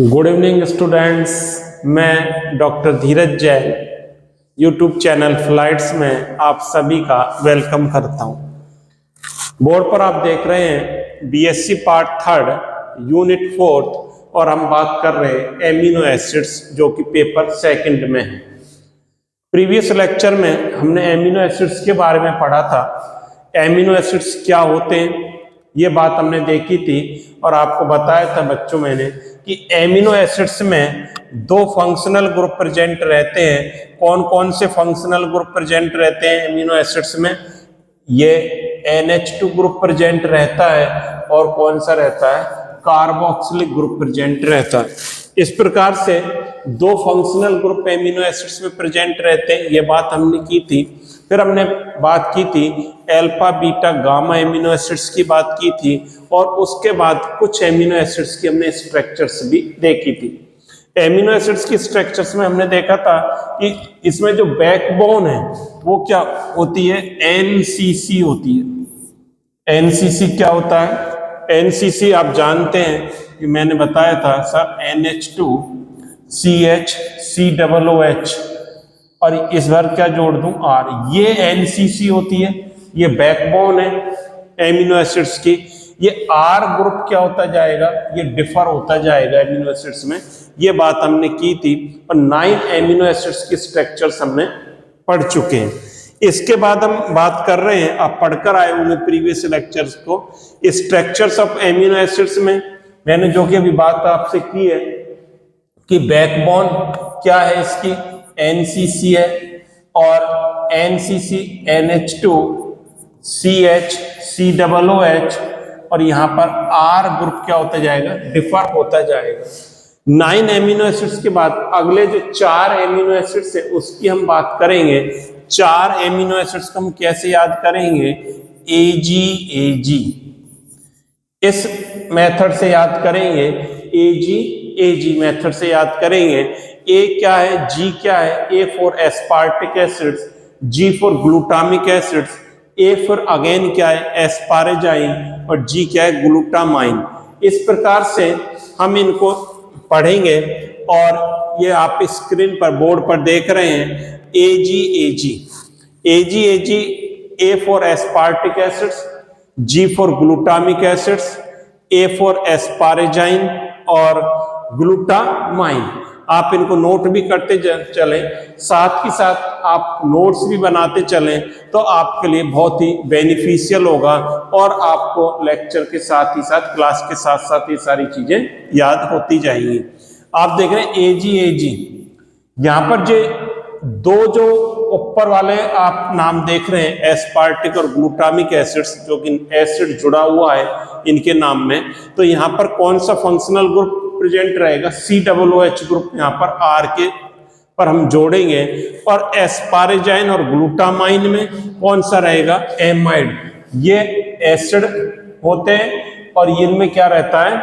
Good evening students, मैं doctor धीरज Jain YouTube channel flights में आप सभी का वेलकम करता हूं। बोर्ड पर आप देख रहे हैं बीएससी पार्ट 3 यूनिट 4 और हम बात कर रहे हैं एमिनो एसिड्स जो कि पेपर 2 में है। प्रीवियस लेक्चर में हमने एमिनो एसिड्स के बारे में पढ़ा था। एमिनो एसिड्स क्या होते हैं ये बात हमने देखी थी और आपको बताया था बच्चों मैंने कि एमिनो एसिड्स में 2 फंक्शनल ग्रुप प्रेजेंट रहते हैं। कौन कौन से फंक्शनल ग्रुप प्रेजेंट रहते हैं एमिनो एसिड्स में? ये NH2 ग्रुप प्रेजेंट रहता है और कौन सा रहता है? कार्बोक्सिलिक ग्रुप प्रेजेंट रहता है। इस प्रकार से 2 फंक्शनल ग्रुप एमिनो एसिड्स में प्रेजेंट रहते हैं, ये बात हमने की थी। फिर हमने बात की थी alpha beta gamma amino acids की बात की थी और उसके बाद कुछ एमिनो एसिड्स की हमने स्ट्रक्चर्स भी देखी थी। एमिनो एसिड्स की स्ट्रक्चर्स में हमने देखा था कि इसमें जो बैकबोन है वो क्या होती है? एनसीसी होती है। एनसीसी क्या होता है? एनसीसी आप जानते हैं कि मैंने बताया था सर, NH2 CH COOH और इस बार क्या जोड़ दूं R, ये एनसीसी होती है, ये बैकबोन है एमिनो एसिड्स की। ये R ग्रुप क्या होता जाएगा? ये डिफर होता जाएगा एमिनो एसिड्स में, ये बात हमने की थी। और 9 एमिनो एसिड्स की स्ट्रक्चर्स हमने पढ़ चुके हैं। इसके बाद हम बात कर रहे हैं, आप पढ़कर आए होंगे प्रीवियस लेक्चर्स को, स्ट्रक्चर्स ऑफ एमिनो एसिड्स में मैंने जो कि अभी बात आपसे की है कि बैकबोन क्या है इसकी? NCC है और NCC NH2 CH COOH और यहाँ पर R ग्रुप क्या होता जाएगा? डिफर होता जाएगा। 9 एमिनो एसिड्स के बाद अगले जो 4 एमिनो एसिड्स है उसकी हम बात करेंगे। 4 एमिनो एसिड्स को हम कैसे याद करेंगे? AG इस मेथड से याद करेंगे। AG मेथड से याद करेंगे। A क्या है, G क्या है? A for aspartic acids, G for glutamic acids, A for again क्या है? एस्पारेजाइन और G क्या है? ग्लूटामाइन। इस प्रकार से हम इनको पढ़ेंगे और ये आप स्क्रीन पर बोर्ड पर देख रहे हैं AG A for aspartic acids, G for glutamic acids, A for asparagine और ग्लूटामाइन। आप इनको नोट भी करते चलें, साथ ही साथ आप नोट्स भी बनाते चलें तो आपके लिए बहुत ही बेनिफिशियल होगा और आपको लेक्चर के साथ ही साथ क्लास के साथ साथ ये सारी चीजें याद होती जाएंगी। आप देख रहे हैं AG यहाँ पर जो ऊपर वाले आप नाम देख रहे हैं एस्पार्टिक और ग्लूटामिक एसिड्स, जो कि एसिड जुड़ा हुआ है इनके नाम में, तो यहाँ पर कौन सा फंक्शनल ग्रुप प्रेजेंट रहेगा? COOH ग्रुप यहाँ पर R के पर हम जोड़ेंगे। और एस्पारेजाइन और ग्लूटामाइन में कौन सा रहेगा? एमाइड। ये एसिड होते हैं और इनमें क्या रहता है?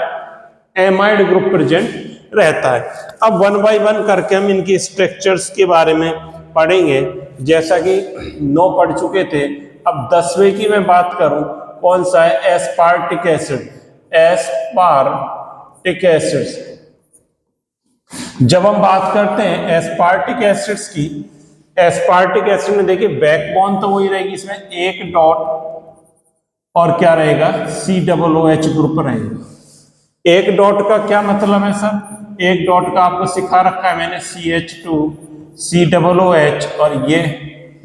एमाइड ग्रुप प्रेजेंट रहता है। अब 1 बाय 1 करके हम इनकी स्ट्रक्चर्स के बारे में पढ़ेंगे, जैसा कि 9 पढ़ चुके थे। अब 10वें की मैं बात करूं, कौन सा है? Aspartic acid. एस्पार्टिक एसिड्स, जब हम बात करते हैं एस्पार्टिक एसिड्स की, एस्पार्टिक एसिड में देखिए बैकबोन तो वही रहेगी, इसमें एक डॉट और क्या रहेगा? COOH ग्रुप रहेगा। एक डॉट का क्या मतलब है सर? एक डॉट का आपको सिखा रखा है मैंने, CH2 COOH और ये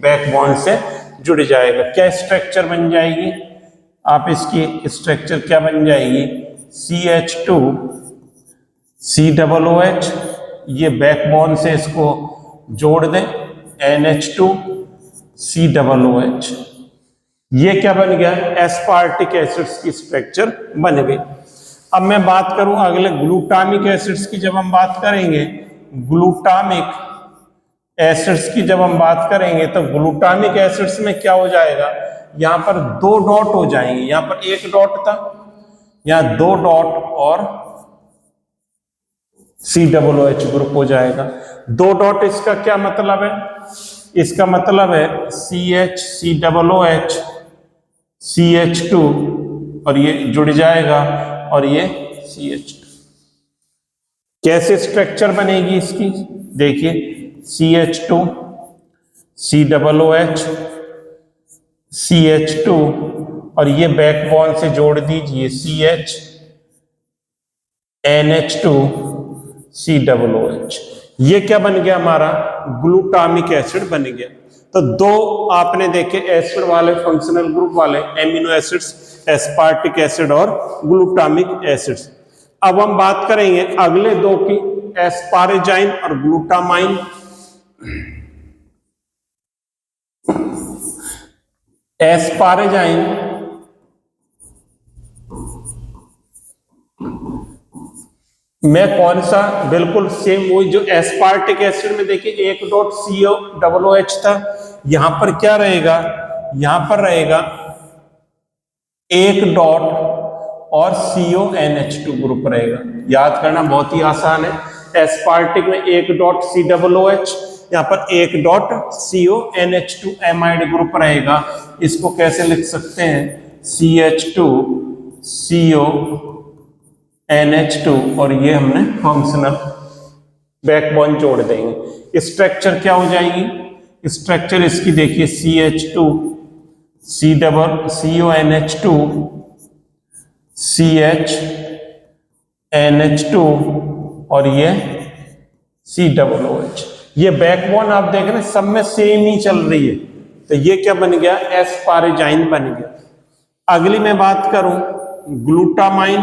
बैकबोन से जुड़ जाएगा। क्या स्ट्रक्चर बन जाएगी? आप इसकी स्ट्रक्चर क्या बन जाएगी? CH2 COOH, ये बैकबोन से इसको जोड़ दें NH2 COOH, ये क्या बन गया? एस्पार्टिक एसिड्स की स्ट्रक्चर बन गई। अब मैं बात करूं अगले ग्लूटामिक एसिड्स की, जब हम बात करेंगे ग्लूटामिक एसिड्स की जब हम बात करेंगे तो ग्लूटामिक एसिड्स में क्या हो जाएगा? यहां पर 2 डॉट हो जाएंगे। यहां पर 1 डॉट था, यहां 2 डॉट और COOH ग्रुप हो जाएगा। 2 डॉट इसका क्या मतलब है? इसका मतलब है CH COOH CH2 और ये जुड़ जाएगा और ये CH2। कैसे स्ट्रक्चर बनेगी इसकी, देखिए CH2 COOH CH2 और ये बैकबोन से जोड़ दीजिए CH NH2 COOH। ये क्या बन गया हमारा, ग्लूटामिक एसिड बन गया। तो दो आपने देखे एसिड वाले फंक्शनल ग्रुप वाले एमिनो एसिड्स, एस्पार्टिक एसिड और ग्लूटामिक एसिड्स। अब हम बात करेंगे अगले दो की, एस्पारेजाइन और ग्लूटामाइन। एस्पारेजाइन में कौन सा, बिल्कुल सेम वही जो एस्पार्टिक एसिड में देखिए $COOH था, यहां पर क्या रहेगा, यहां पर रहेगा एक डॉट और CONH2 ग्रुप रहेगा। याद करना बहुत ही आसान है, एस्पार्टिक में एक डॉट COOH, यहां पर एक डॉट CONH2 एमाइड ग्रुप रहेगा। इसको कैसे लिख सकते हैं, CH2 NH2 और ये हमने फंक्शनल बैकबोन जोड़ देंगे। स्ट्रक्चर क्या हो जाएगी, स्ट्रक्चर इसकी देखिए CH2 CONH2 CHNH2 और ये COOH। ये बैकबोन आप देख रहे हैं सब में सेम ही चल रही है, तो ये क्या बन गया, एस्पारेजाइन बन गया। अगली मैं बात करूं ग्लूटामाइन।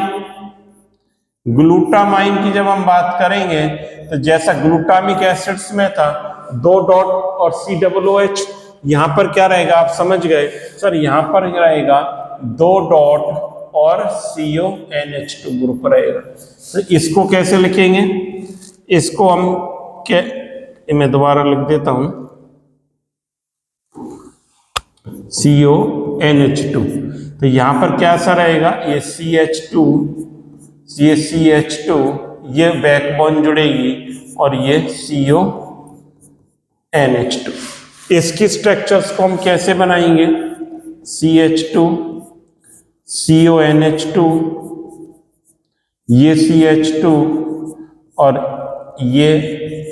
ग्लूटामाइन की जब हम बात करेंगे तो जैसा ग्लूटामिक एसिड्स में था दो डॉट और COOH, यहां पर क्या रहेगा आप समझ गए सर, यहां पर रहेगा दो डॉट और CONH2 ग्रुप रहेगा। तो इसको कैसे लिखेंगे, इसको हम क्या, मैं दोबारा लिख देता हूं CONH2। तो यहां पर क्या सा रहेगा, ये CH2 ये बैकबोन जुड़ेगी और ये CONH2। इसकी स्ट्रक्चर्स को हम कैसे बनाएंगे, CH2 CONH2 ये CH2 और ये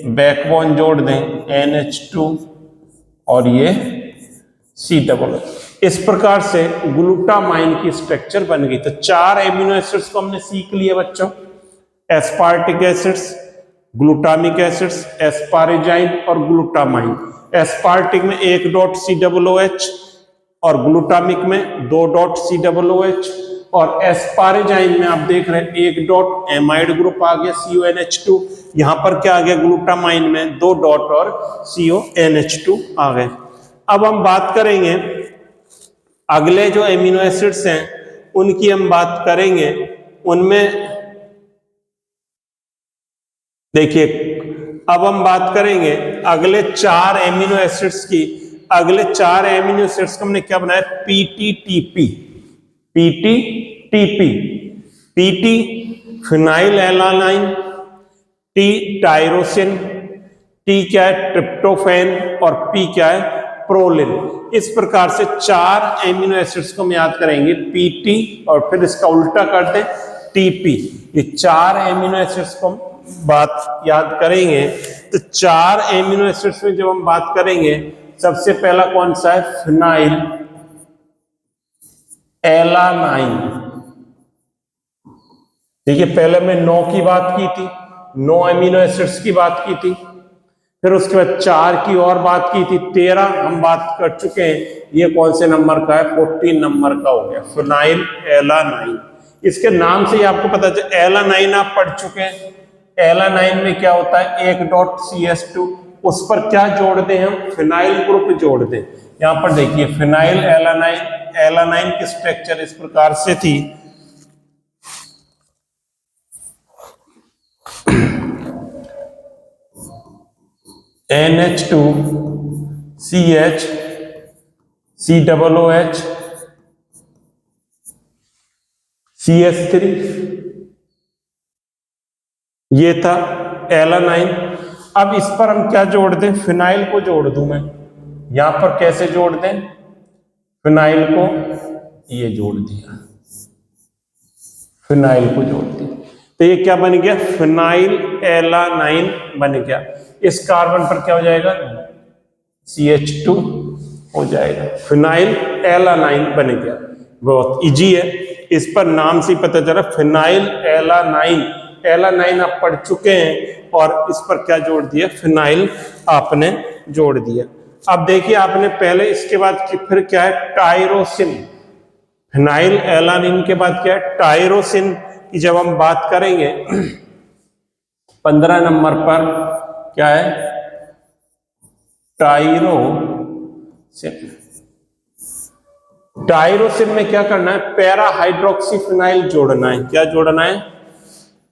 बैकबोन जोड़ दें NH2 और ये COOH। इस प्रकार से ग्लूटामाइन की स्ट्रक्चर बन गई। तो चार एमिनो एसिड्स को हमने सीख लिया बच्चों, एस्पार्टिक एसिड्स, ग्लूटामिक एसिड्स, एस्पारेजाइन और ग्लूटामाइन। एस्पार्टिक में एक डॉट COOH और ग्लूटामिक में दो डॉट COOH और एस्पारेजाइन में आप देख रहे हैं एक डॉट एमाइड ग्रुप आ गया CONH2। यहां पर क्या आ गया, ग्लूटामाइन में दो डॉट और CONH2 आ गए। अब हम बात करेंगे अगले जो एमिनो एसिड्स हैं उनकी हम बात करेंगे। उनमें देखिए अब हम बात करेंगे अगले चार एमिनो एसिड्स की। अगले चार एमिनो एसिड्स को हमने क्या बनाया, PTTP। PT phenyl alanine, T tyrosine, T क्या है ट्रिप्टोफैन और P क्या है प्रोलिन। इस प्रकार से चार एमिनो एसिड्स को हम याद करेंगे, PT और फिर इसका उल्टा कर दें TP। ये चार एमिनो एसिड्स को बात याद करेंगे। तो चार एमिनो एसिड्स में जब हम बात करेंगे सबसे पहला कौन सा है, फिनाइल एलानाइन। देखिए पहले मैं 9 की बात की थी, 9 एमिनो एसिड्स की बात की थी, फिर उसके बाद 4 की और बात की थी, 13 हम बात कर चुके हैं। ये कौन से नंबर का है, 14 नंबर का हो गया फिनाइल एलानाइन। इसके नाम से ही आपको पता चले, एलानाइन आप पढ़ चुके हैं। एलानाइन में क्या होता है, एक डॉट CH2, उस पर क्या जोड़ दें हम, फिनाइल ग्रुप जोड़ दें। यहां पर देखिए फिनाइल एलानाइन की स्ट्रक्चर इस प्रकार से थी। NH2 CH COOH CH3, ये था एलानाइन। अब इस पर हम क्या जोड़ दें, फिनाइल को जोड़ दूं मैं। यहां पर कैसे जोड़ दें, फिनाइल को ये जोड़ दिया, फिनाइल को जोड़ दिया। तो ये क्या बन गया, फिनाइल एलानाइन बन गया। इस कार्बन पर क्या हो जाएगा, CH2 हो जाएगा, फिनाइल एलानाइन बन गया। बहुत इजी है, इस पर नाम से ही पता चला, फिनाइल एलानाइन। एलानाइन आप पढ़ चुके हैं और इस पर क्या जोड़ दिया, फिनाइल आपने जोड़ दिया। अब देखिए आपने पहले, इसके बाद फिर क्या है, टायरोसिन। फिनाइल एलानाइन के बाद क्या है, टायरोसिन की जब हम बात करेंगे 15 नंबर पर क्या है, टायरोसिन। टायरोसिन में क्या करना है, पैरा हाइड्रोक्सी फिनाइल जोड़ना है। क्या जोड़ना है,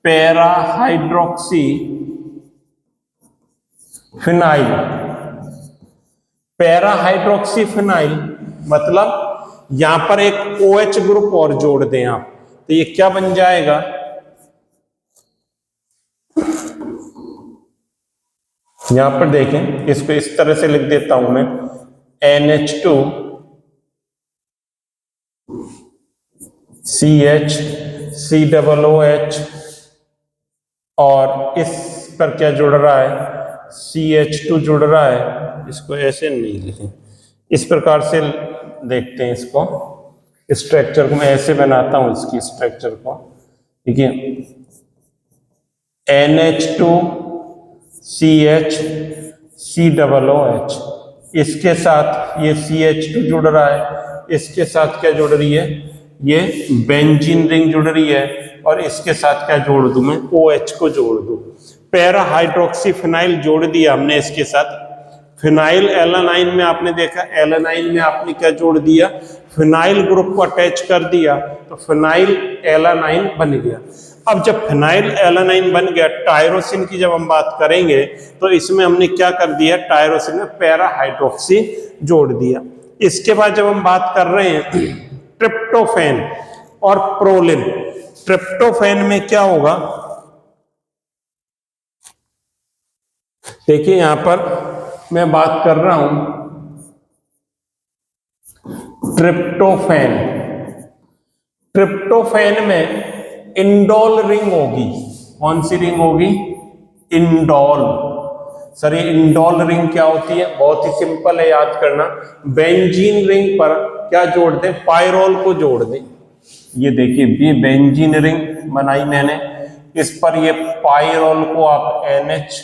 para hydroxy phenyl. Para hydroxy phenyl मतलब यहां पर एक OH ग्रुप और जोड़ दें आप, तो ये क्या बन जाएगा, यहां पर देखें, इसको इस तरह से लिख देता हूं मैं, NH2 CH COOH, और इस पर क्या जुड़ रहा है, CH2 जुड़ रहा है। इसको ऐसे नहीं लिखें, इस प्रकार से देखते हैं इसको, स्ट्रक्चर को मैं ऐसे बनाता हूं, इसकी स्ट्रक्चर को, ठीक है, NH2 CH COOH, इसके साथ ये CH2 जुड़ रहा है, इसके साथ क्या जुड़ रही है, ये बेंजीन रिंग जुड़ रही है, और इसके साथ क्या जोड़ दूं मैं, OH को जोड़ दूं। पैरा हाइड्रोक्सी फिनाइल जोड़ दिया हमने इसके साथ। फिनाइल एलानाइन में आपने देखा, एलानाइन में आपने क्या जोड़ दिया, फिनाइल ग्रुप को अटैच कर दिया, तो फिनाइल एलानाइन बन गया। अब जब फिनाइल एलानाइन बन गया, टायरोसिन की जब हम बात करेंगे तो इसमें हमने क्या कर दिया, टायरोसिन में पैरा हाइड्रोक्सी जोड़ दिया। इसके बाद जब हम बात कर रहे हैं ट्रिप्टोफैन और प्रोलिन, ट्रिप्टोफैन में क्या होगा, देखिए यहां पर मैं बात कर रहा हूं ट्रिप्टोफैन। ट्रिप्टोफैन में इंडोल रिंग होगी। कौन सी रिंग होगी, इंडोल। सर ये इंडोल रिंग क्या होती है, बहुत ही सिंपल है याद करना, बेंजीन रिंग पर क्या जोड़ दें, पायरोल को जोड़ दें। ये देखिए ये बेंजीन रिंग बनाई मैंने, इस पर ये पायरोल को आप NH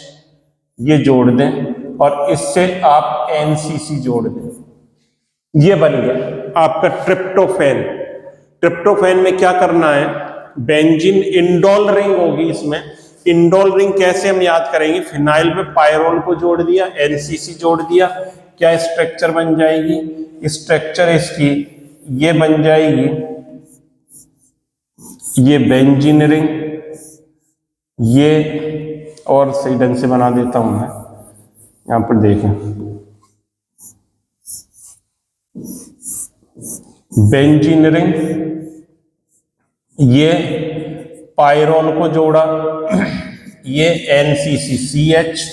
ये जोड़ दें, और इससे आप NCC जोड़ दें, ये बन गया आपका ट्रिप्टोफैन। ट्रिप्टोफैन में क्या करना है, बेंजीन इंडोल रिंग होगी इसमें। इंडोल रिंग कैसे हम याद करेंगे, फिनाइल में पायरोल को जोड़ दिया, NCC जोड़ दिया, क्या स्ट्रक्चर बन जाएगी, स्ट्रक्चर इसकी ये बन जाएगी, ये बेंजीन रिंग, ये, और सही ढंग से बना देता हूं मैं, यहां पर देखें, बेंजीन रिंग, ये पायरोल को जोड़ा, ये NCC CH,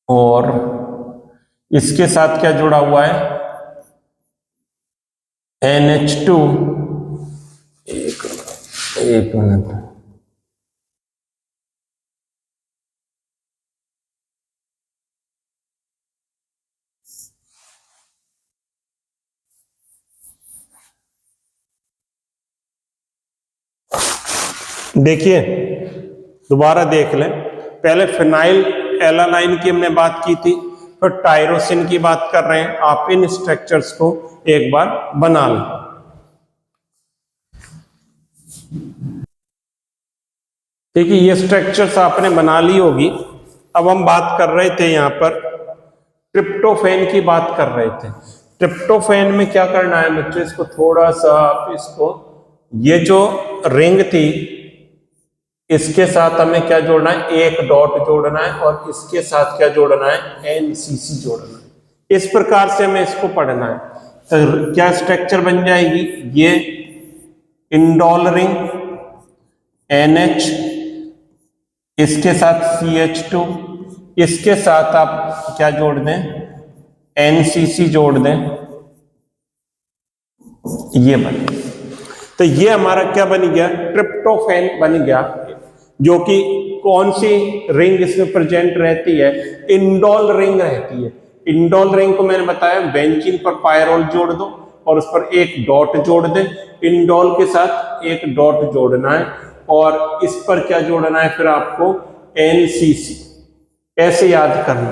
और इसके साथ क्या जुड़ा हुआ है, NH2, एक मिनट, देखिए दोबारा देख लें, पहले फिनाइल एलानाइन की हमने बात की थी, फिर टायरोसिन की बात कर रहे हैं। आप इन स्ट्रक्चर्स को एक बार बना लें। देखिए ये स्ट्रक्चर्स आपने बना ली होगी। अब हम बात कर रहे थे यहां पर ट्रिप्टोफैन की बात कर रहे थे। ट्रिप्टोफैन में क्या करना है बच्चों, इसको थोड़ा सा आप इसको, ये जो रिंग थी इसके साथ हमें क्या जोड़ना है, एक डॉट जोड़ना है, और इसके साथ क्या जोड़ना है, NCC जोड़ना है। इस प्रकार से हमें इसको पढ़ना है। तो क्या स्ट्रक्चर बन जाएगी, ये इंडोल रिंग, NH, इसके साथ CH2, इसके साथ आप क्या जोड़ दें, NCC जोड़ दें, ये बन गया। तो ये हमारा क्या बन गया, ट्रिप्टोफैन बन गया, जो कि कौन सी रिंग इसमें प्रेजेंट रहती है, इंडोल रिंग रहती है। इंडोल रिंग को मैंने बताया बेंजीन पर पायरोल जोड़ दो और उस पर एक डॉट जोड़ दे, इंडोल के साथ एक डॉट जोड़ना है और इस पर क्या जोड़ना है फिर आपको, एनसीसी, ऐसे याद करना।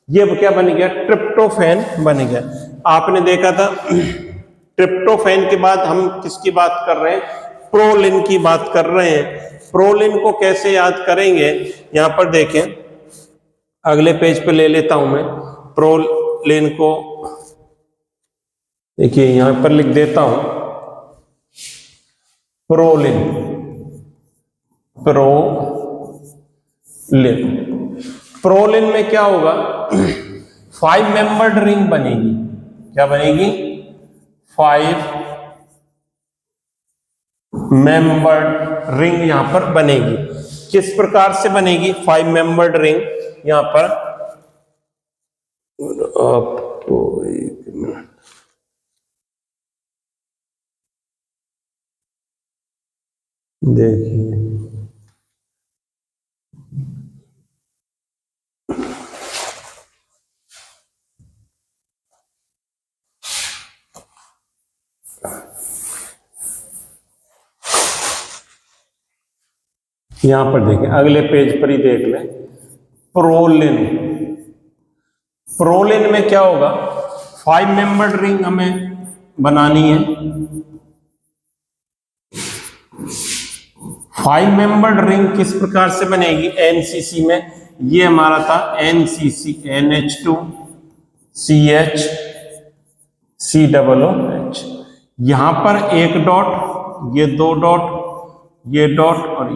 ये क्या बन गया, ट्रिप्टोफैन बन गया। आपने देखा था ट्रिप्टोफैन के बाद हम किसकी बात कर रहे हैं, प्रोलिन की बात कर रहे हैं। प्रोलिन को कैसे याद करेंगे, यहां पर देखें, अगले पेज पे ले लेता हूं मैं प्रोलिन को। देखिए यहां पर लिख देता हूं प्रोलिन, प्रोलिन। प्रोलिन में क्या होगा, 5 मेंबर्ड रिंग बनेगी। क्या बनेगी, 5 मेंबर्ड रिंग यहां पर बनेगी। किस प्रकार से बनेगी 5 मेंबर्ड रिंग, यहां पर आपको एक मिनट देखिए, यहां पर देखिए अगले पेज पर ही देख लें, प्रोलिन। प्रोलिन में क्या होगा, 5 मेंबर्ड रिंग हमें बनानी है। 5 मेंबर्ड रिंग किस प्रकार से बनेगी, एनसीसी में, ये हमारा था एनसीसी, NH2 CH COOH। यहां पर एक डॉट, ये 2 डॉट, ये डॉट और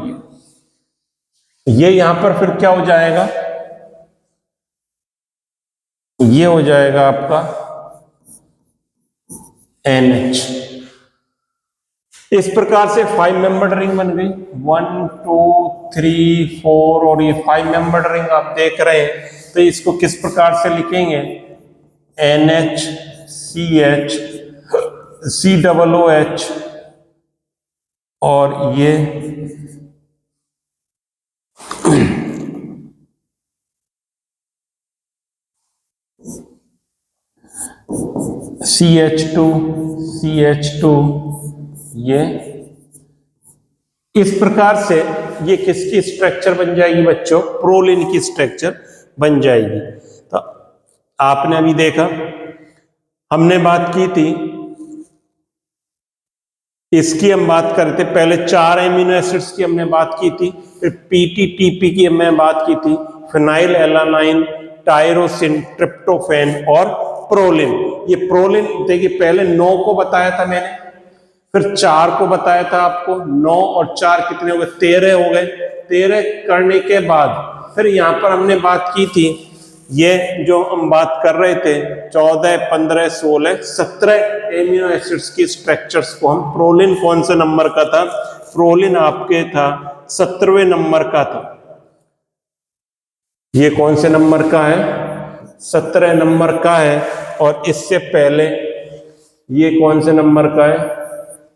ये यहां पर फिर क्या हो जाएगा, ये हो जाएगा आपका NH। इस प्रकार से 5 मेंबर्ड रिंग बन गई, 1 2 3 4 और ये 5 मेंबर्ड रिंग आप देख रहे हैं। तो इसको किस प्रकार से लिखेंगे, NH CH COOH और ये CH2 CH2, ये इस प्रकार से ये किसकी स्ट्रक्चर बन जाएगी बच्चों, प्रोलिन की स्ट्रक्चर बन जाएगी। तो आपने अभी देखा, हमने बात की थी, इसकी हम बात करते, पहले 4 एमिनो एसिड्स की हमने बात की थी, फिर पीटीटीपी की हमने बात की थी, फिनाइल एलानाइन, टायरोसिन, ट्रिप्टोफैन और प्रोलिन। ये प्रोलिन देखिए पहले 9 को बताया था मैंने, फिर 4 को बताया था आपको, 9 और 4 कितने हो गए, 13 हो गए। 13 करने के बाद फिर यहां पर हमने बात की थी, ये जो हम बात कर रहे थे 14 15 16 17 एमिनो एसिड्स की स्ट्रक्चर्स को हम, प्रोलिन कौन से नंबर का था, प्रोलिन आपके था 17वें नंबर का था। ये कौन से नंबर का है, 17 नंबर का है। और इससे पहले ये कौन से नंबर का है,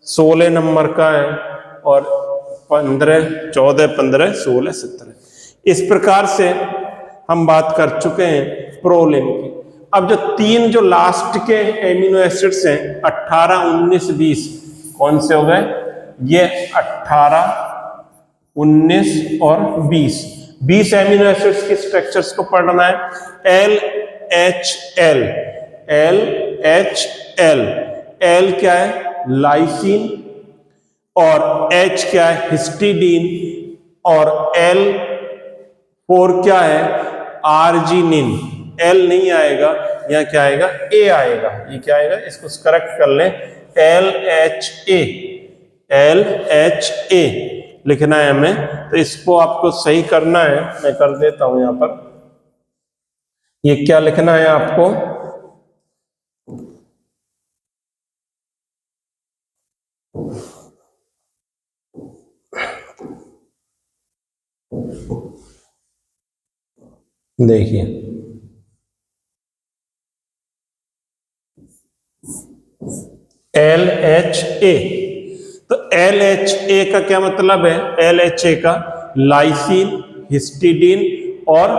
16 नंबर का है। और 15 14 15 16 17, इस प्रकार से हम बात कर चुके हैं प्रोलिन की। अब जो 3 जो लास्ट के एमिनो एसिड्स हैं 18 19 20, कौन से हो गए, ये 18 19 और 20 एमिनो एसिड्स के स्ट्रक्चर्स को पढ़ना है। LHL, LHL, L क्या है, लाइसिन, और H क्या है, हिस्टिडीन, और L4 क्या है, आर्जिनिन। L नहीं आएगा, यहां क्या आएगा, A आएगा। ये क्या आएगा, इसको करेक्ट कर लें, LHA, LHA लिखना है हमें। तो इसको आपको सही करना है, मैं कर देता हूं यहां पर। ये क्या लिखना है आपको, देखिए LHA। तो LHA का क्या मतलब है? LHA का लाइसिन, हिस्टिडीन और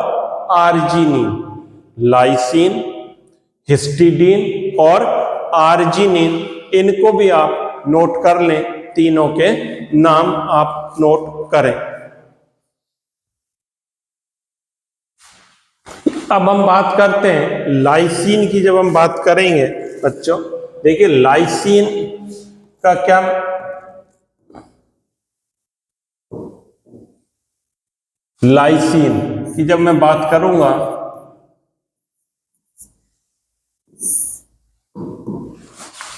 आर्जिनिन। लाइसिन, हिस्टिडीन और आर्जिनिन, इनको भी आप नोट कर लें, तीनों के नाम आप नोट करें। अब हम बात करते हैं लाइसिन की। जब हम बात करेंगे बच्चों, देखिए लाइसिन का क्या, लाइसिन की जब मैं बात करूंगा,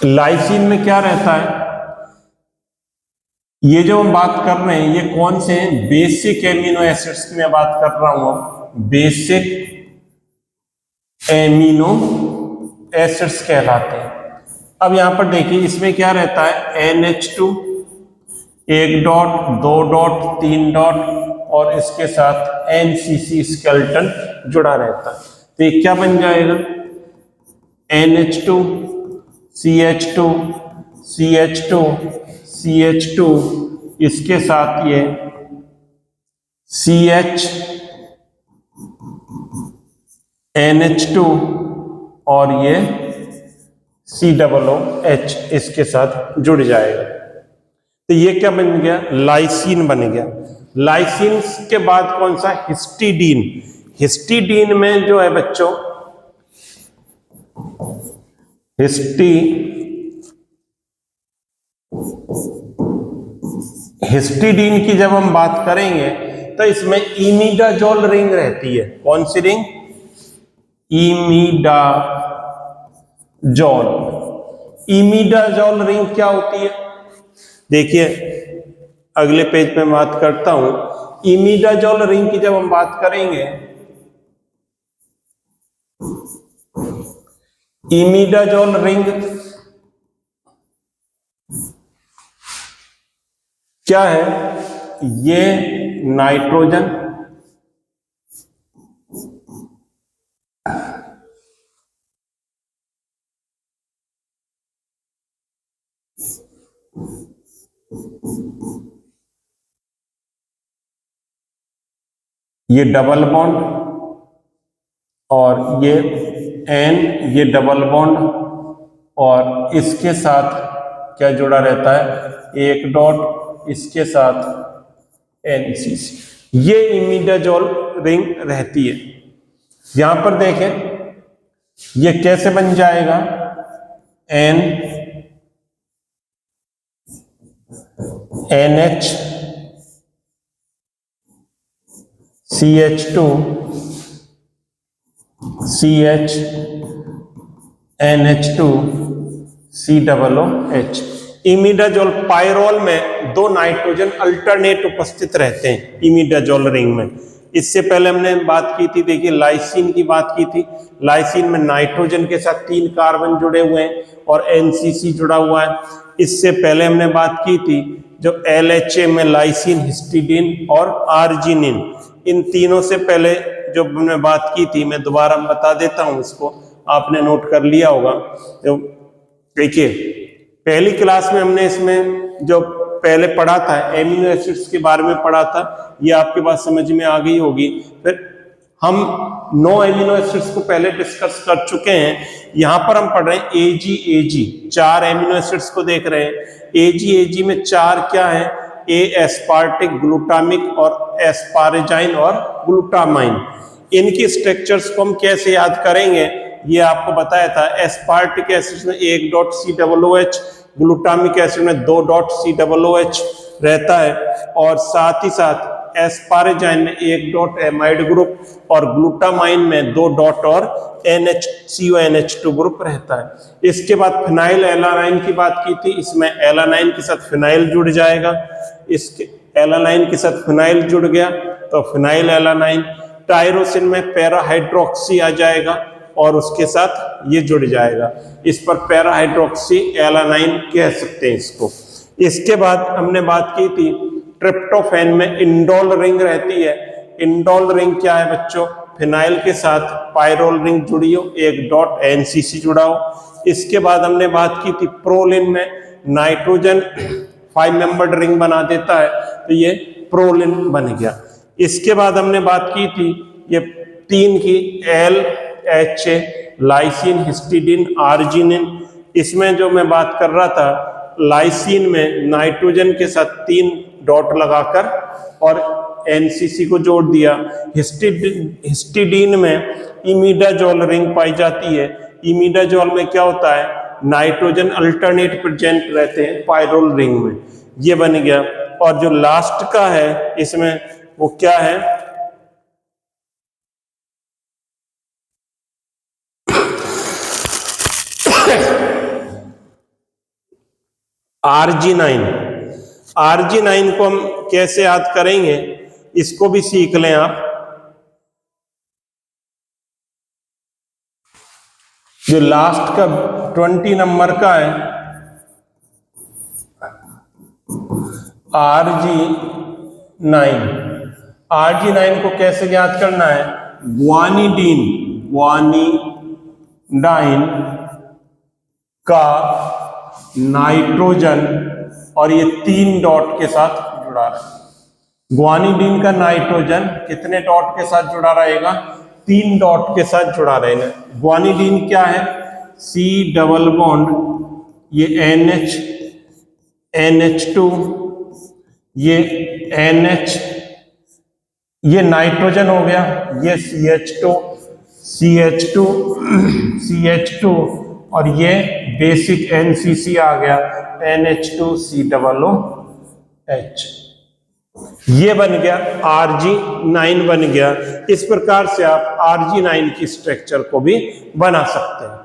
लाइसिन में क्या रहता है, ये जो हम बात कर रहे हैं ये कौन से हैं? बेसिक एमिनो एसिड्स की मैं बात कर रहा हूं। बेसिक एमिनो एसिड्स कहलाते हैं। अब यहां पर देखिए इसमें क्या रहता है? NH2, एक डॉट, दो डॉट, तीन डॉट और इसके साथ NCC स्केलेटन जुड़ा रहता है। तो ये क्या बन जाएगा? NH2 CH2 CH2 CH2, इसके साथ ये CH NH2 और ये COOH इसके साथ जुड़ जाएगा। तो ये क्या बन गया? लाइसिन बन गया। लाइसिन के बाद कौन सा? हिस्टिडीन। हिस्टिडीन में जो है बच्चों, हिस्टिडीन की जब हम बात करेंगे तो इसमें इमिडाजोल रिंग रहती है। कौन सी रिंग? इमिडाजोल। इमिडाजोल रिंग क्या होती है? देखिए अगले पेज पे बात करता हूं। इमिडाजोल रिंग की जब हम बात करेंगे, इमिडाजोल रिंग क्या है? ये नाइट्रोजन, ये डबल बॉन्ड और ये N, ये डबल बॉन्ड और इसके साथ क्या जुड़ा रहता है? एक डॉट, इसके साथ NCC। ये इमिडाजोल रिंग रहती है। यहां पर देखें ये कैसे बन जाएगा? NH CH2 CH NH2 COOH। Imidazole pyrrole में दो नाइट्रोजन अल्टरनेट उपस्थित रहते हैं इमिडाजोल रिंग में। इससे पहले हमने बात की थी, देखिए लाइसिन की बात की थी। लाइसिन में नाइट्रोजन के साथ 3 कार्बन जुड़े हुए हैं और NCC जुड़ा हुआ है। इससे पहले हमने बात की थी जो LHA में लाइसिन, हिस्टिडीन और आर्जिनिन, इन तीनों से पहले जो हमने बात की थी, मैं दोबारा बता देता हूं, इसको आपने नोट कर लिया होगा। देखिए पहली क्लास में हमने इसमें जो पहले पढ़ा था एमिनो एसिड्स के बारे में पढ़ा था, ये आपके पास समझ में आ गई होगी। फिर हम 9 एमिनो एसिड्स को पहले डिस्कस कर चुके हैं। यहां पर हम पढ़ रहे हैं AG 4 एमिनो एसिड्स को देख रहे हैं। AG में 4 क्या है? एस्पार्टिक, ग्लूटामिक और एस्पारेजाइन और ग्लूटामाइन। इनकी स्ट्रक्चर्स को हम कैसे याद करेंगे, ये आपको बताया था। एस्पार्टिक एसिड में 1 डॉट COOH, ग्लूटामिक एसिड में 2 डॉट COOH रहता है और साथ ही साथ एस्पारेजाइन में 1 डॉट एमाइड ग्रुप और ग्लूटामाइन में 2 डॉट और CONH2 ग्रुप रहता है। इसके बाद फिनाइल एलानाइन की बात की थी, इसमें एलानाइन के साथ फिनाइल जुड़ जाएगा। इसके एलानाइन के साथ फिनाइल जुड़ गया तो फिनाइल एलानाइन। टायरोसिन में पैरा हाइड्रोक्सी आ जाएगा और उसके साथ ये जुड़ जाएगा। इस पर पैरा हाइड्रोक्सी एलानाइन कह सकते हैं इसको। इसके बाद हमने बात की थी ट्रिप्टोफैन में इंडोल रिंग रहती है। इंडोल रिंग क्या है बच्चों? फिनाइल के साथ पायरोल रिंग जुड़ी हो, 1 डॉट NCC जुड़ा हो। इसके बाद हमने बात की थी प्रोलिन में नाइट्रोजन 5 मेंबर्ड रिंग बना देता है, तो ये प्रोलिन बन गया। इसके बाद हमने बात की थी ये 3 की LHA, लाइसिन, हिस्टिडीन, आर्जिनिन। इसमें जो मैं बात कर रहा था, लाइसिन में नाइट्रोजन के साथ 3 डॉट लगाकर और NCC को जोड़ दिया। हिस्टिडीन में इमिडाजोल रिंग पाई जाती है। इमिडाजोल में क्या होता है, नाइट्रोजन अल्टरनेट प्रेजेंट रहते हैं पायरोल रिंग में, ये बन गया। और जो लास्ट का है इसमें वो क्या है, Arginine। Arginine को हम कैसे याद करेंगे, इसको भी सीख लें आप। जो लास्ट का 20 नंबर का है Arginine, Arginine को कैसे याद करना है, ग्वानिडीन, ग्वानिडाइन का नाइट्रोजन और ये 3 डॉट के साथ जुड़ा है। ग्वानिडीन का नाइट्रोजन कितने डॉट के साथ जुड़ा रहेगा, 3 डॉट के साथ जुड़ा रहेगा। ग्वानिडीन क्या है, C डबल बॉन्ड, ये NH2, ये NH, ये नाइट्रोजन हो गया, ये CH2 और ये बेसिक NCC आ गया, NH2COOH। ये बन गया Arg9 बन गया। इस प्रकार से आप Arg9 की स्ट्रक्चर को भी बना सकते हैं।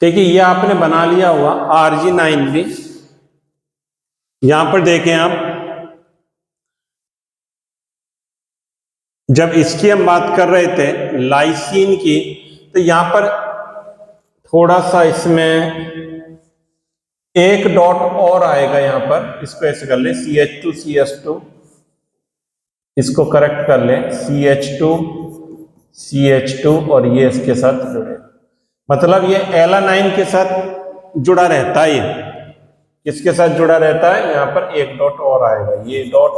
देखिए ये आपने बना लिया हुआ Arg9 भी। यहां पर देखें आप, जब इसकी हम बात कर रहे थे लाइसिन की, तो यहां पर थोड़ा सा इसमें 1 डॉट और आएगा। यहां पर इसको ऐसे कर ले, CH2 इसको करेक्ट कर ले, CH2 और ये इसके साथ जुड़े, मतलब ये एलानाइन के साथ जुड़ा रहता है। ये किसके साथ जुड़ा रहता है, यहां पर 1 डॉट और आएगा, ये डॉट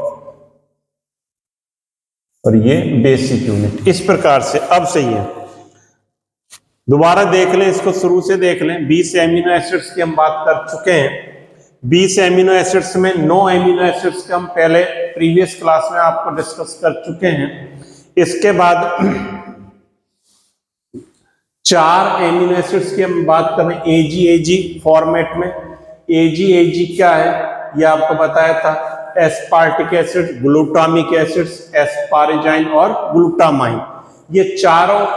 और ये बेसिक यूनिट। इस प्रकार से अब सही है। दोबारा देख लें, इसको शुरू से देख लें। 20 एमिनो एसिड्स की हम बात कर चुके हैं। 20 एमिनो एसिड्स में 9 एमिनो एसिड्स का हम पहले प्रीवियस क्लास में आपको डिस्कस कर चुके हैं। इसके बाद 4 एमिनो एसिड्स की हम बात कर रहे हैं AG फॉर्मेट में। AG क्या है, ये आपको बताया था, एस्पार्टिक एसिड, ग्लूटामिक एसिड्स, एस्पारेजाइन और ग्लूटामाइन। ये चारों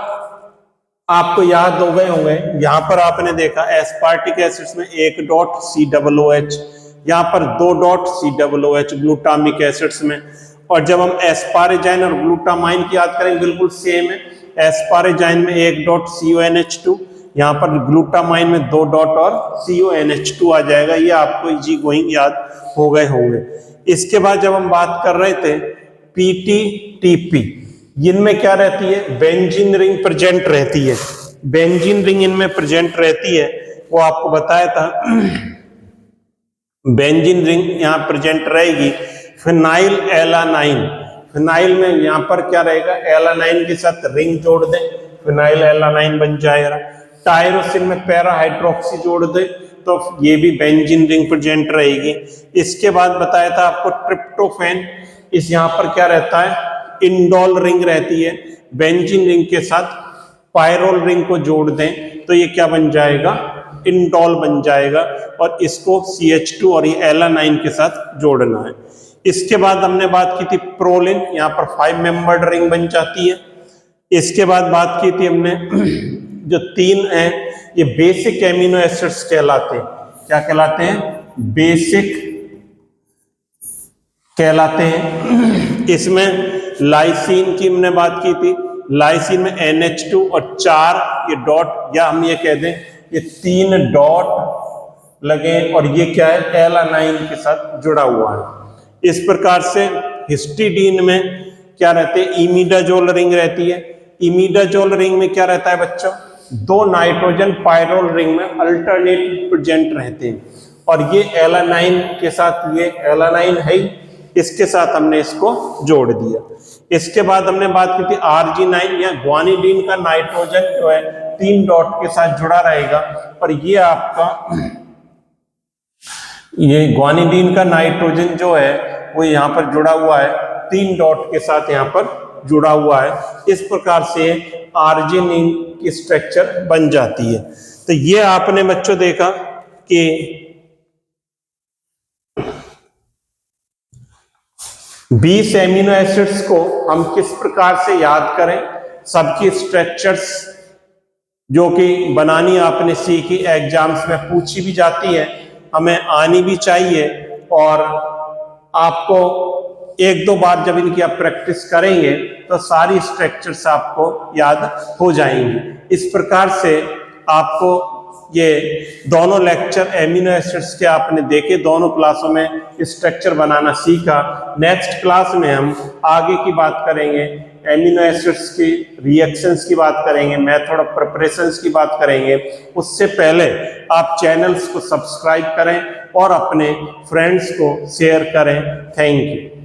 आपको याद हो गए होंगे। यहां पर आपने देखा एस्पार्टिक एसिड्स में 1 डॉट COOH, यहां पर 2 डॉट COOH ग्लूटामिक एसिड्स में। और जब हम एस्पारेजाइन और ग्लूटामाइन की याद करेंगे बिल्कुल सेम है। एस्पारेजाइन में 1 डॉट CONH2, यहाँ पर ग्लूटामाइन में 2 डॉट और CONH2 आ जाएगा। ये आपको इजी गोइंग याद हो गए होंगे। इसके बाद जब हम बात कर रहे थे PTTP, इनमें क्या रहती है, बेंजीन रिंग प्रेजेंट रहती है। बेंजीन रिंग इनमें प्रेजेंट रहती है, वो आपको बताया था। बेंजीन रिंग यहाँ प्रेजेंट रहेगी। फिनाइल एलानाइन, फिनाइल में यहाँ पर क्या रहेगा, एलानाइन के साथ रिंग जोड़ दें, फिनाइल एलानाइन बन जाएगा। टायरोसिन में पैरा हाइड्रोक्सी जोड़ दे तो ये भी बेंजीन रिंग प्रेजेंट रहेगी। इसके बाद बताया था आपको ट्रिप्टोफैन, इस यहाँ पर क्या रहता है, इंडोल रिंग रहती है। बेंजीन रिंग के साथ पायरोल रिंग को जोड़ दें तो ये क्या बन जाएगा, इंडोल बन जाएगा। और इसको CH2 और ये एलानाइन के साथ जोड़ना है। इसके बाद हमने बात की थी प्रोलिन, यहाँ पर 5 मेंबर्ड रिंग बन जाती है। इसके बाद बात की थी हमने जो 3 हैं ये बेसिक एमिनो एसिड्स कहलाते हैं। क्या कहलाते हैं, बेसिक कहलाते हैं। इसमें लाइसिन की हमने बात की थी। लाइसिन में NH2 और 4 ये डॉट, या हम ये कह दें ये 3 डॉट लगे और ये क्या है, एलानाइन के साथ जुड़ा हुआ है। इस प्रकार से हिस्टिडीन में क्या रहते हैं, इमिडाजोल रिंग रहती है। इमिडाजोल रिंग में क्या रहता है बच्चों, 2 नाइट्रोजन पायरोल रिंग में अल्टरनेट प्रेजेंट रहते हैं, और ये एलानाइन के साथ, ये एलानाइन है, इसके साथ हमने इसको जोड़ दिया। इसके बाद हमने बात की थी आर्जिनाइन या ग्वानिडीन का नाइट्रोजन जो है 3 डॉट के साथ जुड़ा रहेगा, और ये आपका ये ग्वानिडीन का नाइट्रोजन जो है वो यहाँ पर जुड़ा हुआ है, 3 डॉट के साथ यहाँ पर जुड़ा हुआ है। इस प्रकार से आर्जिनिन की स्ट्रक्चर बन जाती है। तो ये आपने बच्चों देखा कि 20 एमिनो एसिड्स को हम किस प्रकार से याद करें, सबकी स्ट्रक्चर्स जो कि बनानी आपने सीखी, एग्जाम्स में पूछी भी जाती है, हमें आनी भी चाहिए, और आपको 1-2 बार जब इनकी आप प्रैक्टिस करेंगे तो सारी स्ट्रक्चर्स आपको याद हो जाएंगी। इस प्रकार से आपको ये दोनों लेक्चर एमिनो एसिड्स के आपने देखे, दोनों क्लासों में स्ट्रक्चर बनाना सीखा। नेक्स्ट क्लास में हम आगे की बात करेंगे, एमिनो एसिड्स की रिएक्शंस की बात करेंगे, मेथड ऑफ प्रिपरेशंस की बात करेंगे। उससे पहले आप चैनल्स को सब्सक्राइब करें और अपने फ्रेंड्स को शेयर करें। Thank you.